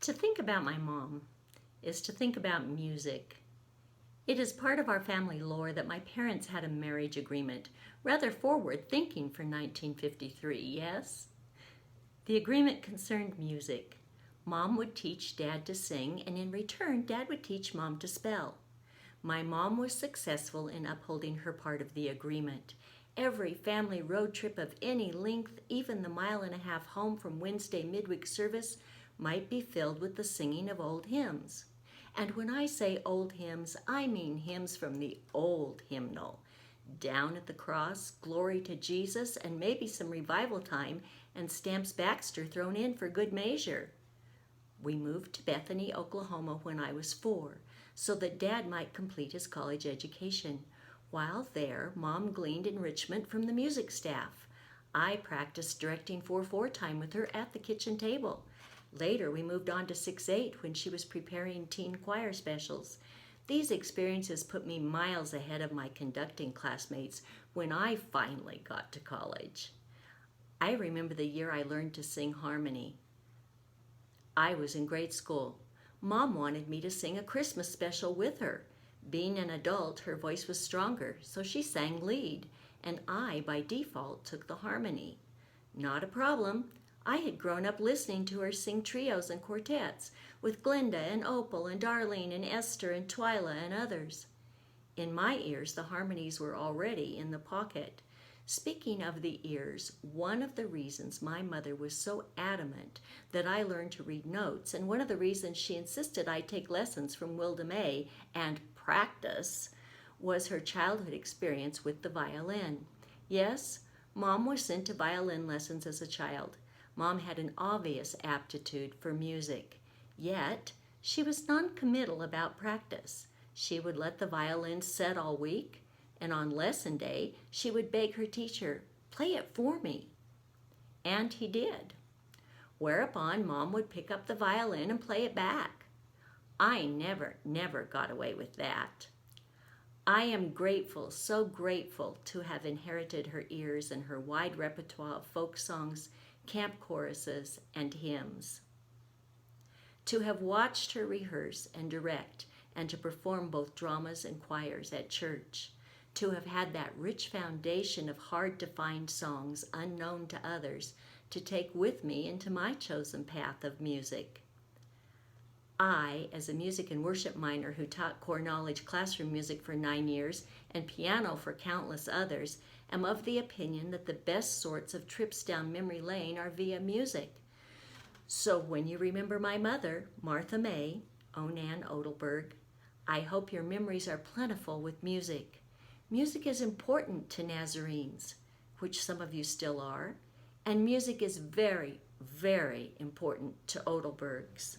To think about my mom is to think about music. It is part of our family lore that my parents had a marriage agreement, rather forward thinking for 1953, yes? The agreement concerned music. Mom would teach Dad to sing, and in return, Dad would teach Mom to spell. My mom was successful in upholding her part of the agreement. Every family road trip of any length, even the 1.5 miles home from Wednesday midweek service, might be filled with the singing of old hymns. And when I say old hymns, I mean hymns from the old hymnal. Down at the Cross, Glory to Jesus, and maybe some Revival Time and Stamps Baxter thrown in for good measure. We moved to Bethany, Oklahoma when I was 4, so that Dad might complete his college education. While there, Mom gleaned enrichment from the music staff. I practiced directing 4/4 time with her at the kitchen table. Later, we moved on to 6/8 when she was preparing teen choir specials. These experiences put me miles ahead of my conducting classmates when I finally got to college. I remember the year I learned to sing harmony. I was in grade school. Mom wanted me to sing a Christmas special with her. Being an adult, her voice was stronger, so she sang lead, and I, by default, took the harmony. Not a problem. I had grown up listening to her sing trios and quartets with Glinda and Opal and Darlene and Esther and Twyla and others. In my ears, the harmonies were already in the pocket. Speaking of the ears, one of the reasons my mother was so adamant that I learn to read notes, and one of the reasons she insisted I take lessons from Wilda May and practice, was her childhood experience with the violin. Yes, Mom was sent to violin lessons as a child. Mom had an obvious aptitude for music. Yet, she was non-committal about practice. She would let the violin set all week, and on lesson day, she would beg her teacher, "Play it for me." And he did. Whereupon, Mom would pick up the violin and play it back. I never got away with that. I am grateful, so grateful to have inherited her ears and her wide repertoire of folk songs, camp choruses, and hymns. To have watched her rehearse and direct and to perform both dramas and choirs at church. To have had that rich foundation of hard-to-find songs unknown to others to take with me into my chosen path of music. I, as a music and worship minor who taught core knowledge classroom music for 9 years and piano for countless others, am of the opinion that the best sorts of trips down memory lane are via music. So when you remember my mother, Martha May, Onan Odelberg, I hope your memories are plentiful with music. Music is important to Nazarenes, which some of you still are, and music is very, very important to Odelbergs.